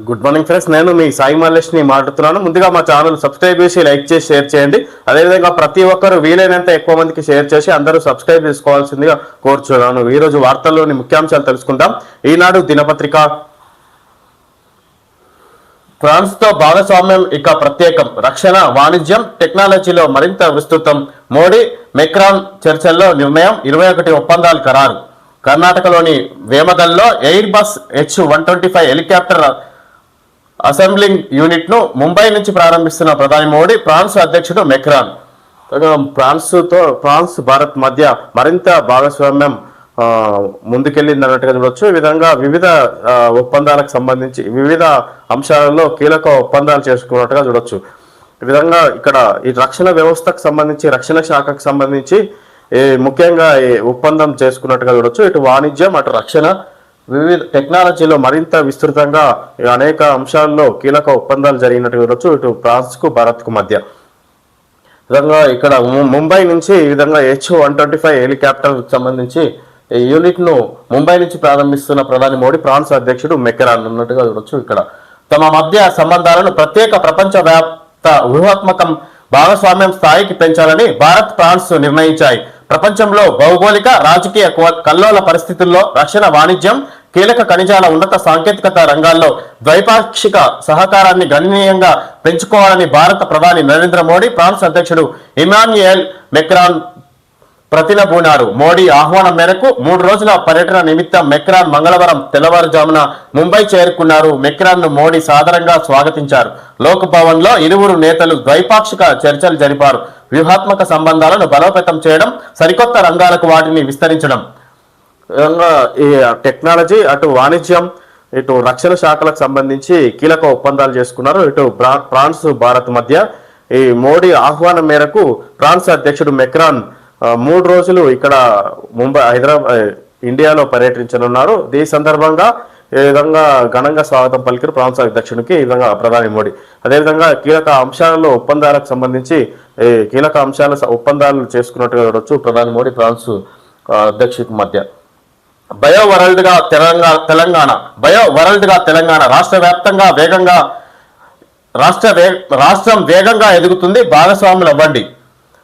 Good morning friends, నేను మీ సాయి మల్లేష్ని మాట్లాడుతున్నాను. ముందుగా మా ఛానల్ సబ్స్క్రైబ్ చేసి లైక్ చేసి షేర్ చేయండి. అదేవిధంగా ప్రతి ఒక్కరు వీలైనంత ఎక్కువ మందికి షేర్ చేసి అందరూ సబ్స్క్రైబ్ చేసుకోవాల్సిందిగా కోరుచున్నాను. ఈరోజు వార్తల్లోని ముఖ్యాంశాలు తెలుసుకుందాం. ఈనాడు దినపత్రిక, ఫ్రాన్స్తో భాగస్వామ్యం ఇక ప్రత్యేకం, రక్షణ, వాణిజ్యం, టెక్నాలజీలో మరింత విస్తృతం, మోడీ మెక్రాన్ చర్చల్లో నిర్ణయం, 21 ఒప్పందాలు ఖరారు. కర్ణాటకలోని వేమగల్లో Airbus H-125 helicopter assembling unit ను ముంబై నుంచి ప్రారంభిస్తున్న ప్రధాని మోడీ, ఫ్రాన్స్ అధ్యక్షుడు మెక్రాన్. ఫ్రాన్స్ భారత్ మధ్య మరింత భాగస్వామ్యం ముందుకెళ్ళింది అన్నట్టుగా చూడొచ్చు. ఈ విధంగా వివిధ ఒప్పందాలకు సంబంధించి వివిధ అంశాలలో కీలక ఒప్పందాలు చేసుకున్నట్టుగా చూడొచ్చు. ఈ విధంగా ఇక్కడ ఈ రక్షణ వ్యవస్థకు సంబంధించి, రక్షణ శాఖకు సంబంధించి ముఖ్యంగా ఒప్పందం చేసుకున్నట్టుగా చూడొచ్చు. ఇటు వాణిజ్యం, అటు రక్షణ, వివిధ టెక్నాలజీలో మరింత విస్తృతంగా అనేక అంశాల్లో కీలక ఒప్పందాలు జరిగినట్టు చూడొచ్చు. ఇటు ఫ్రాన్స్కు భారత్కు మధ్య విధంగా ఇక్కడ ముంబై నుంచి ఈ విధంగా H-125 హెలికాప్టర్ సంబంధించి యూనిట్ ను ముంబై నుంచి ప్రారంభిస్తున్న ప్రధాని మోడీ, ఫ్రాన్స్ అధ్యక్షుడు మెక్రాన్ అన్నట్టుగా చూడొచ్చు. ఇక్కడ తమ మధ్య సంబంధాలను ప్రత్యేక ప్రపంచవ్యాప్త వ్యూహాత్మకం భాగస్వామ్యం స్థాయికి పెంచాలని భారత్, ఫ్రాన్స్ నిర్ణయించాయి. ప్రపంచంలో భౌగోళిక, రాజకీయ కల్లోల పరిస్థితుల్లో రక్షణ, వాణిజ్యం, కీలక ఖనిజాల, ఉన్నత సాంకేతికత రంగాల్లో ద్వైపాక్షిక సహకారాన్ని గణనీయంగా పెంచుకోవాలని భారత ప్రధాని నరేంద్ర మోడీ, ఫ్రాన్స్ అధ్యక్షుడు ఇమాన్యుయల్ మెక్రాన్ ప్రతినబూనారు. మోడీ ఆహ్వానం మేరకు 3 రోజుల పర్యటన నిమిత్తం మెక్రాన్ మంగళవారం తెల్లవారుజామున ముంబై చేరుకున్నారు. మెక్రాన్ ను మోడీ సాదరంగా స్వాగతించారు. లోక్ భవన్ లో ఇరువురు నేతలు ద్వైపాక్షిక చర్చలు జరిపారు. వ్యూహాత్మక సంబంధాలను బలోపేతం చేయడం, సరికొత్త రంగాలకు వాటిని విస్తరించడం, ఈ టెక్నాలజీ, అటు వాణిజ్యం, ఇటు రక్షణ శాఖలకు సంబంధించి కీలక ఒప్పందాలు చేసుకున్నారు. ఇటు ఫ్రాన్స్ భారత్ మధ్య ఈ మోడీ ఆహ్వానం మేరకు ఫ్రాన్స్ అధ్యక్షుడు మెక్రాన్ 3 రోజులు ఇక్కడ ఇండియాలో పర్యటించనున్నారు. ఈ సందర్భంగా ఈ విధంగా ఘనంగా స్వాగతం పలికిన ఫ్రాన్స్ అధ్యక్షుడికి ఈ విధంగా ప్రధాని మోడీ. అదేవిధంగా కీలక అంశాలలో ఒప్పందాలకు సంబంధించి కీలక ఒప్పందాలు చేసుకున్నట్టుగా చూడొచ్చు ప్రధాని మోడీ, ఫ్రాన్స్ అధ్యక్షుడికి మధ్య. బయో వరల్డ్ గా తెలంగాణ రాష్ట్రం వేగంగా ఎదుగుతుంది, భాగస్వాములు అవ్వండి.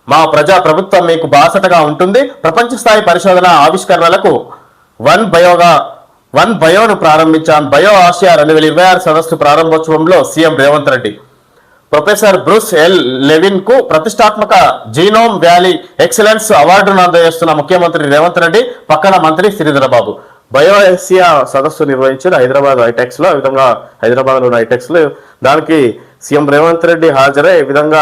మా ప్రజా ప్రభుత్వం మీకు బాసటగా ఉంటుంది. ప్రపంచ స్థాయి పరిశోధన ఆవిష్కరణలకు వన్ బయోను ప్రారంభించాం. బయో ఆసియా 2026 సదస్సు ప్రారంభోత్సవంలో CM Revanth Reddy, professor Bruce L Levin కు ప్రతిష్టాత్మక జీనోమ్ వ్యాలీ ఎక్సలెన్స్ అవార్డును అందజేస్తున్న ముఖ్యమంత్రి రేవంత్ రెడ్డి, పక్కన మంత్రి శ్రీధరబాబు. బయో ఏసియా సదస్సు నిర్వహించిన హైదరాబాద్ ఐటెక్స్ లో, ఈ విధంగా హైదరాబాద్ లోని ఐటెక్స్ లో దానికి సీఎం రేవంత్ రెడ్డి హాజరై ఈ విధంగా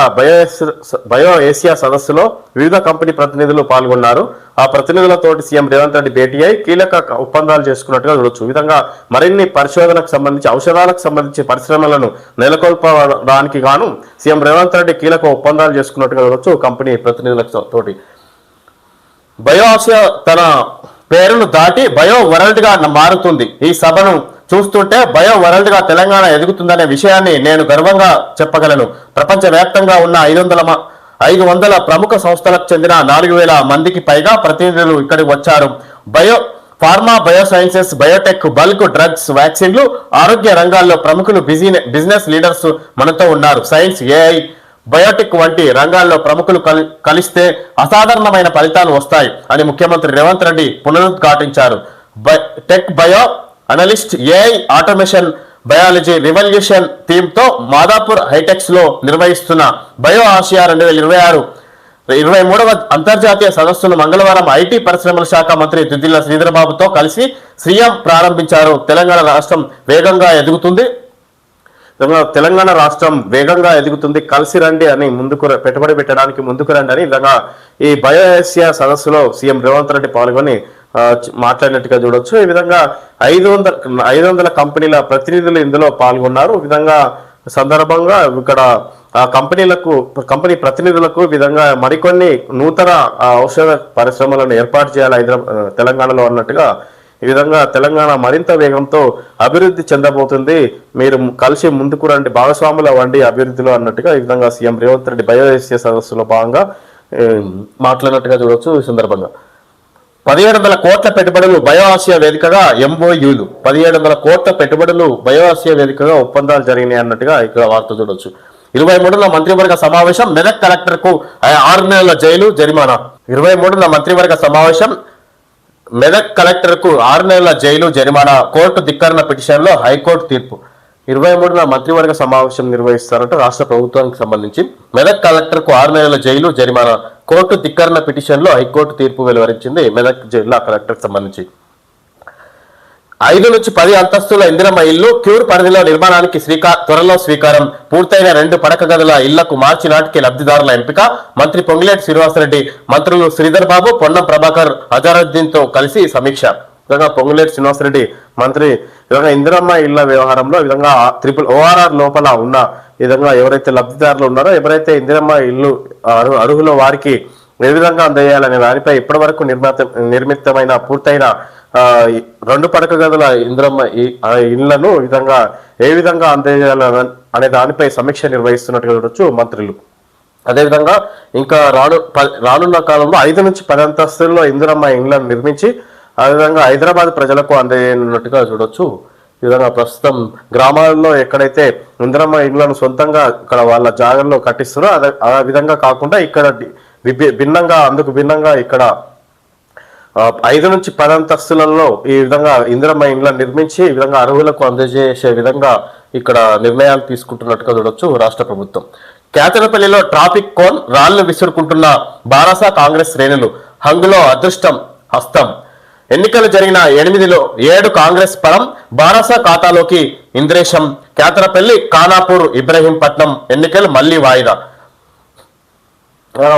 బయో ఏసియా సదస్సులో వివిధ కంపెనీ ప్రతినిధులు పాల్గొన్నారు. ఆ ప్రతినిధులతోటి సీఎం రేవంత్ రెడ్డి భేటీ అయి కీలక ఒప్పందాలు చేసుకున్నట్టుగా చూడొచ్చు. ఈ విధంగా మరిన్ని పరిశోధనకు సంబంధించి, ఔషధాలకు సంబంధించి పరిశ్రమలను నెలకొల్పడానికి గాను సీఎం రేవంత్ రెడ్డి కీలక ఒప్పందాలు చేసుకున్నట్టుగా చూడొచ్చు కంపెనీ ప్రతినిధులతోటి. బయో ఆసియా తన పేరును దాటి బయో వరల్డ్ గా మారుతుంది. ఈ సభను చూస్తుంటే బయో వరల్డ్ గా తెలంగాణ ఎదుగుతుందనే విషయాన్ని నేను గర్వంగా చెప్పగలను. ప్రపంచవ్యాప్తంగా ఉన్న 500 ప్రముఖ సంస్థలకు చెందిన 4000 మందికి పైగా ప్రతినిధులు ఇక్కడికి వచ్చారు. Pharma, biosciences, Biotech, bulk drugs, వ్యాక్సిన్లు, ఆరోగ్య రంగాల్లో ప్రముఖులు, బిజినెస్ లీడర్స్ మనతో ఉన్నారు. సైన్స్, ఏఐ, బయోటెక్ వంటి రంగాల్లో ప్రముఖులు కలిస్తే అసాధారణమైన ఫలితాలు వస్తాయి అని ముఖ్యమంత్రి రేవంత్ రెడ్డి పునరుద్ఘాటించారు. Tech, bio analyst, AI, automation, biology revolution theme తో మాదాపూర్ హైటెక్స్ లో నిర్వహిస్తున్న బయో ఆసియా 2026 23వ అంతర్జాతీయ సదస్సును మంగళవారం ఐటీ పరిశ్రమల శాఖ మంత్రి దుద్దిల్ల శ్రీధరబాబుతో కలిసి సీఎం ప్రారంభించారు. తెలంగాణ రాష్ట్రం వేగంగా ఎదుగుతుంది, కలిసి రండి అని పెట్టుబడి పెట్టడానికి ముందుకు రండి అని విధంగా ఈ బయో ఏసియా సదస్సులో సీఎం రేవంత్ రెడ్డి పాల్గొని మాట్లాడినట్టుగా చూడొచ్చు. ఈ విధంగా 500 కంపెనీల ప్రతినిధులు ఇందులో పాల్గొన్నారు. ఈ విధంగా సందర్భంగా ఇక్కడ కంపెనీ ప్రతినిధులకు ఈ విధంగా మరికొన్ని నూతన ఔషధ పరిశ్రమలను ఏర్పాటు చేయాలి తెలంగాణలో అన్నట్టుగా, ఈ విధంగా తెలంగాణ మరింత వేగంతో అభివృద్ధి చెందబోతుంది, మీరు కలిసి ముందుకు రండి, భాగస్వాములు అవ్వండి అభివృద్ధిలో అన్నట్టుగా ఈ విధంగా CM Revanth Reddy bio Asia సదస్సులో భాగంగా మాట్లాడినట్టుగా చూడొచ్చు. ఈ సందర్భంగా 1700 కోట్ల పెట్టుబడులు బయో ఆసియా వేదికగా ఎంఓయూలు 1700 కోట్ల పెట్టుబడులు బయో ఆసియా వేదికగా ఒప్పందాలు జరిగినాయి అన్నట్టుగా ఇక్కడ వార్త చూడొచ్చు. 23న మంత్రివర్గ సమావేశం, మెదక్ కలెక్టర్ కు 6 నెలల జైలు జరిమానా. 23న మంత్రివర్గ సమావేశం, మెదక్ కలెక్టర్ కు 6 నెలల జైలు జరిమానా. కోర్టు ధిక్కరణ పిటిషన్లో హైకోర్టు తీర్పు. 23న మంత్రివర్గ సమావేశం నిర్వహిస్తారంట రాష్ట్ర ప్రభుత్వానికి సంబంధించి. మెదక్ కలెక్టర్ కు 6 నెలల జైలు జరిమానా. కోర్టు ధిక్కరణ పిటిషన్లో హైకోర్టు తీర్పు వెలువరించింది మెదక్ జిల్లా కలెక్టర్ సంబంధించి. 5 నుంచి 10 అంతస్తుల ఇందిరమ్మ ఇల్లు క్యూర్ పరిధిలో నిర్మాణానికి త్వరలో స్వీకారం. పూర్తయిన 2 పడక గదుల ఇళ్లకు మార్చి నాటికి లబ్ధిదారుల ఎంపిక. మంత్రి పొంగులేటి శ్రీనివాసరెడ్డి, మంత్రులు శ్రీధర్ బాబు, పొన్నం ప్రభాకర్, అజారుద్దీన్ తో కలిసి సమీక్ష. విధంగా పొంగులేటి శ్రీనివాసరెడ్డి మంత్రి విధంగా ఇందిరమ్మ ఇళ్ల వ్యవహారంలో విధంగా ORR లోపల ఉన్న విధంగా ఎవరైతే లబ్ధిదారులు ఉన్నారో, ఎవరైతే ఇందిరమ్మ ఇల్లు అర్హుల వారికి ఏ విధంగా అందజేయాలనే దానిపై ఇప్పటి వరకు నిర్మితమైన పూర్తయిన 2 పడక గదుల ఇందిరమ్మ ఇళ్లను విధంగా ఏ విధంగా అందజేయాలని అనే దానిపై సమీక్ష నిర్వహిస్తున్నట్టుగా చూడొచ్చు మంత్రులు. అదేవిధంగా ఇంకా రానున్న కాలంలో 5 నుంచి 10 అంతస్తుల్లో ఇందిరమ్మ ఇళ్లను నిర్మించి ఆ విధంగా హైదరాబాద్ ప్రజలకు అందజేయనున్నట్టుగా చూడొచ్చు. ఈ విధంగా ప్రస్తుతం గ్రామాల్లో ఎక్కడైతే ఇందిరమ్మ ఇళ్లను సొంతంగా ఇక్కడ వాళ్ళ జాగాల్లో కట్టిస్తారో ఆ విధంగా కాకుండా ఇక్కడ అందుకు భిన్నంగా ఇక్కడ 5 నుంచి 10 అంతస్తులలో ఈ విధంగా ఇందిరమ్మ ఇళ్లను నిర్మించి ఈ విధంగా అర్హులకు అందజేసే విధంగా ఇక్కడ నిర్ణయాలు తీసుకుంటున్నట్టుగా చూడొచ్చు రాష్ట్ర ప్రభుత్వం. కేతనపల్లిలో ట్రాఫిక్ కోన్, రాళ్లు విసురుకుంటున్న బారాస కాంగ్రెస్ శ్రేణులు. హంగులో అదృష్టం హస్తం. ఎన్నికలు జరిగిన 8లో 7 కాంగ్రెస్ పరం. బారాస ఖాతాలోకి ఇంద్రేశం. కేతనపల్లి, ఖానాపూర్, ఇబ్రహీంపట్నం ఎన్నికలు మళ్లీ వాయిదా.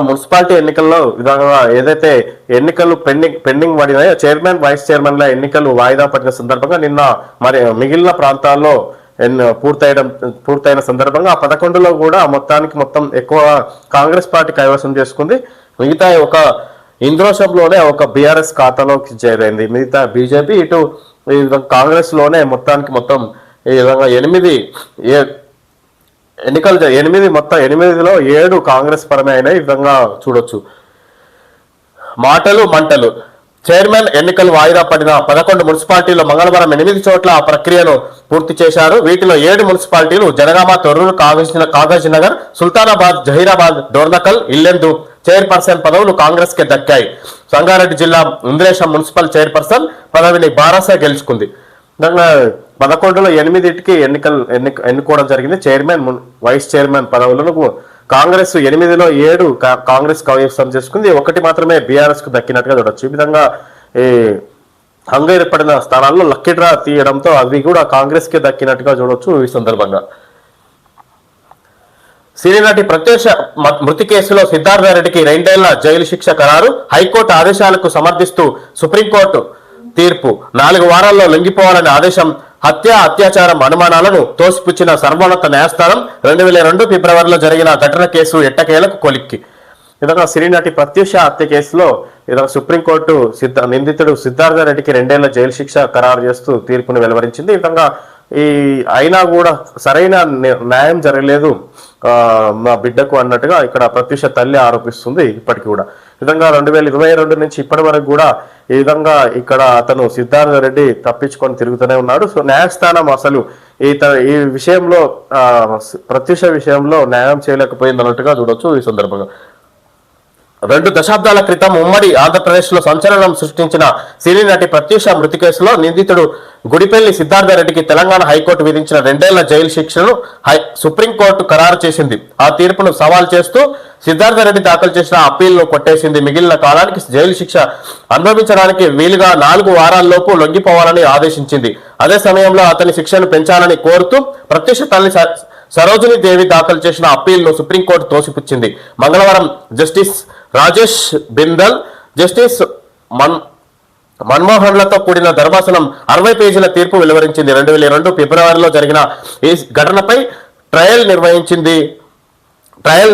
మున్సిపాలిటీ ఎన్నికల్లో విధంగా ఏదైతే ఎన్నికలు పెండింగ్ పడినాయో, చైర్మన్, వైస్ చైర్మన్ల ఎన్నికలు వాయిదా పడిన సందర్భంగా నిన్న మరి మిగిలిన ప్రాంతాల్లో పూర్తయిన సందర్భంగా ఆ 11లో కూడా మొత్తం ఎక్కువ కాంగ్రెస్ పార్టీ కైవసం చేసుకుంది. మిగతా ఒక ఇంద్రోషంలోనే ఒక బీఆర్ఎస్ ఖాతాలోకి చేరింది. మిగతా బీజేపీ ఇటు ఈ విధంగా కాంగ్రెస్ లోనే మొత్తం ఈ విధంగా 8లో 7 కాంగ్రెస్ పరమే అయినా ఈ విధంగా చూడొచ్చు. మాటలు మంటలు. చైర్మన్ ఎన్నికలు వాయిదా పడిన 11 మున్సిపాలిటీల్లో మంగళవారం 8 చోట్ల ఆ ప్రక్రియను పూర్తి చేశారు. వీటిలో 7 మున్సిపాలిటీలు జనగామ, తొర్రూరు, కాగజ్నగర్, సుల్తానాబాద్, జహీరాబాద్, డోర్నకల్, ఇల్లెందు చైర్పర్సన్ పదవులు కాంగ్రెస్ కి దక్కాయి. సంగారెడ్డి జిల్లా ఇంద్రేశం మున్సిపల్ చైర్పర్సన్ పదవిని బారాస గెలుచుకుంది. 11లో 8కి ఎన్నుకోవడం జరిగింది. చైర్మన్, వైస్ చైర్మన్ పదవులను కాంగ్రెస్ 8లో 7 కాంగ్రెస్ కైవసం చేసుకుంది. 1 మాత్రమే బీఆర్ఎస్ కు దక్కినట్టుగా చూడొచ్చు. ఈ విధంగా ఈ హంగు ఏర్పడిన స్థానాల్లో లక్కీ డ్రా తీయడంతో అవి కూడా కాంగ్రెస్ కి దక్కినట్టుగా చూడొచ్చు. ఈ సందర్భంగా సినీ నటి ప్రత్యక్ష మృతి కేసులో సిద్ధార్థ రెడ్డికి 2 ఏళ్ల జైలు శిక్ష ఖరారు. హైకోర్టు ఆదేశాలకు సమర్థిస్తూ సుప్రీంకోర్టు తీర్పు. 4 వారాల్లో లొంగిపోవాలనే ఆదేశం. అత్యాచారం అనుమానాలను తోసిపుచ్చిన సర్వోన్నత న్యాయస్థానం. 2002 ఫిబ్రవరిలో జరిగిన ఘటన కేసు ఎట్టకేలకు కొలిక్కి. విధంగా సినీ నటి ప్రత్యూష హత్య కేసులో విధంగా సుప్రీంకోర్టు నిందితుడు సిద్ధార్థ రెడ్డికి 2 ఏళ్ల జైలు శిక్ష ఖరారు చేస్తూ తీర్పును వెలువరించింది. ఈ విధంగా అయినా కూడా సరైన న్యాయం జరగలేదు మా బిడ్డకు అన్నట్టుగా ఇక్కడ ప్రత్యూష తల్లి ఆరోపిస్తుంది. ఇప్పటికి కూడా విధంగా 2022 నుంచి ఇప్పటి వరకు కూడా ఈ విధంగా ఇక్కడ అతను సిద్ధార్థ రెడ్డి తప్పించుకొని తిరుగుతూనే ఉన్నాడు. సో న్యాయస్థానం అసలు ఈ విషయంలో ప్రత్యూష విషయంలో న్యాయం చేయలేకపోయింది అన్నట్టుగా చూడొచ్చు. ఈ సందర్భంగా 2 దశాబ్దాల క్రితం ఉమ్మడి ఆంధ్రప్రదేశ్ లో సంచలనం సృష్టించిన సినీ నటి ప్రత్యూష మృతి కేసులో నిందితుడు గుడిపల్లి సిద్ధార్థ రెడ్డికి తెలంగాణ హైకోర్టు విధించిన 2 ఏళ్ల జైలు శిక్షను సుప్రీంకోర్టు ఖరారు చేసింది. ఆ తీర్పును సవాల్ చేస్తూ సిద్ధార్థ రెడ్డి దాఖలు చేసిన అప్పీల్ను కొట్టేసింది. మిగిలిన కాలానికి జైలు శిక్ష అనుభవించడానికి వీలుగా 4 వారాల్లోపు లొంగిపోవాలని ఆదేశించింది. అదే సమయంలో అతని శిక్షను పెంచాలని కోరుతూ ప్రత్యూష తల్లి సరోజిని దేవి దాఖలు చేసిన అప్పీల్ను సుప్రీంకోర్టు తోసిపుచ్చింది. మంగళవారం జస్టిస్ రాజేష్ బిందల్, జస్టిస్ మన్మోహన్లతో కూడిన ధర్మాసనం 60 పేజీల తీర్పు వెలువరించింది. 2002 ఫిబ్రవరిలో జరిగిన ఈ ఘటనపై ట్రయల్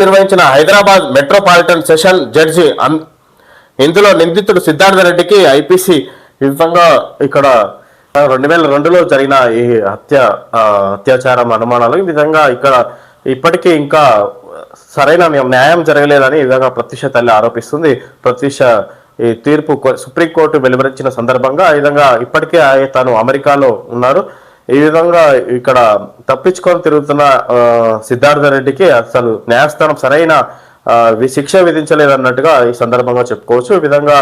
నిర్వహించిన హైదరాబాద్ మెట్రోపాలిటన్ సెషన్ జడ్జి ఇందులో నిందితుడు సిద్ధార్థ రెడ్డికి ఐపీసీ విధంగా ఇక్కడ 2002లో జరిగిన ఈ అత్యాచారం అనుమానాలు ఈ విధంగా ఇక్కడ ఇప్పటికీ ఇంకా సరైన న్యాయం జరగలేదని ఈ విధంగా ప్రత్యూష తల్లి ఆరోపిస్తుంది. ప్రత్యూష ఈ తీర్పు సుప్రీంకోర్టు వెలువరించిన సందర్భంగా ఈ విధంగా ఇప్పటికే తాను అమెరికాలో ఉన్నారు. ఈ విధంగా ఇక్కడ తప్పించుకొని తిరుగుతున్న సిద్ధార్థ రెడ్డికి అసలు న్యాయస్థానం సరైన శిక్ష విధించలేదన్నట్టుగా ఈ సందర్భంగా చెప్పుకోవచ్చు. ఈ విధంగా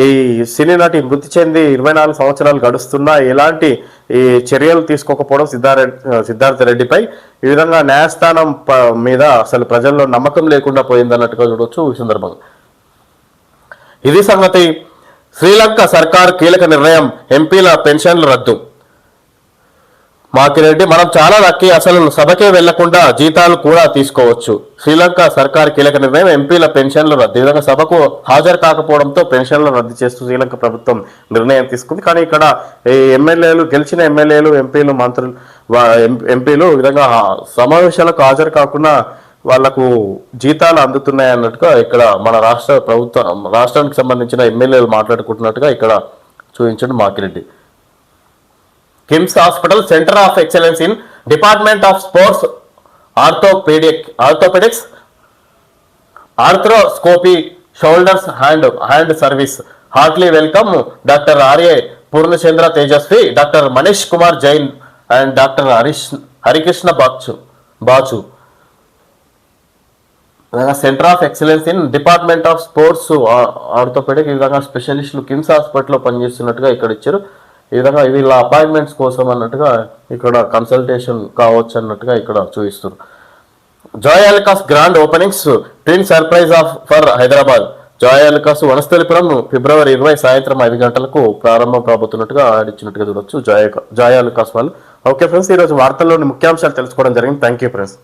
ఈ సినీ నటి మృతి చెంది 24 సంవత్సరాలు గడుస్తున్నా ఎలాంటి ఈ చర్యలు తీసుకోకపోవడం సిద్ధార్థ రెడ్డిపై ఈ విధంగా న్యాయస్థానం మీద అసలు ప్రజల్లో నమ్మకం లేకుండా పోయిందన్నట్టుగా చూడవచ్చు ఈ సందర్భంగా. ఇది సంగతి. శ్రీలంక సర్కార్ కీలక నిర్ణయం, ఎంపీల పెన్షన్లు రద్దు. మాకిరెడ్డి, మనం చాలా లక్కీ, అసలు సభకే వెళ్లకుండా జీతాలు కూడా తీసుకోవచ్చు. శ్రీలంక సర్కార్ కీలక నిర్ణయం, ఎంపీల పెన్షన్లు రద్దు. ఈ విధంగా సభకు హాజరు కాకపోవడంతో పెన్షన్లు రద్దు చేస్తూ శ్రీలంక ప్రభుత్వం నిర్ణయం తీసుకుంది. కానీ ఇక్కడ ఎమ్మెల్యేలు, గెలిచిన ఎమ్మెల్యేలు, ఎంపీలు, మంత్రులు, ఎంపీలు ఈ విధంగా సమావేశాలకు హాజరు కాకుండా వాళ్లకు జీతాలు అందుతున్నాయి అన్నట్టుగా ఇక్కడ మన రాష్ట్రానికి సంబంధించిన ఎమ్మెల్యేలు మాట్లాడుకుంటున్నట్టుగా ఇక్కడ చూపించండి Makireddy. KIMS hospital centre of excellence in department of sports orthopaedics, arthroscopy, shoulders, hand service. Heartly welcome doctor R A Purnachandra Tejaswi, doctor Manish Kumar Jain and doctor Harikrishna Bachu. Centre of excellence in department of sports orthopaedic. ఈ విధంగా స్పెషలిస్టులు కిమ్స్ హాస్పిటల్లో పనిచేస్తున్నట్టుగా ఇక్కడ ఇచ్చారు. ఈ విధంగా వీళ్ళ అపాయింట్మెంట్స్ కోసం అన్నట్టుగా ఇక్కడ కన్సల్టేషన్ కావచ్చు అన్నట్టుగా ఇక్కడ చూపిస్తారు. Joy Alukkas grand openings, twin surprise for Hyderabad. Joy Alukkas Vanasthalipuram ఫిబ్రవరి 20 సాయంత్రం 5 గంటలకు ప్రారంభం కాబోతున్నట్టుగా ఆడిచ్చినట్టుగా చూడొచ్చు జాయ్ ఆలుకాస్ వాళ్ళు. ఓకే ఫ్రెండ్స్, ఈరోజు వార్తల్లోని ముఖ్యాంశాలు తెలుసుకోవడం జరిగింది. Thank you friends.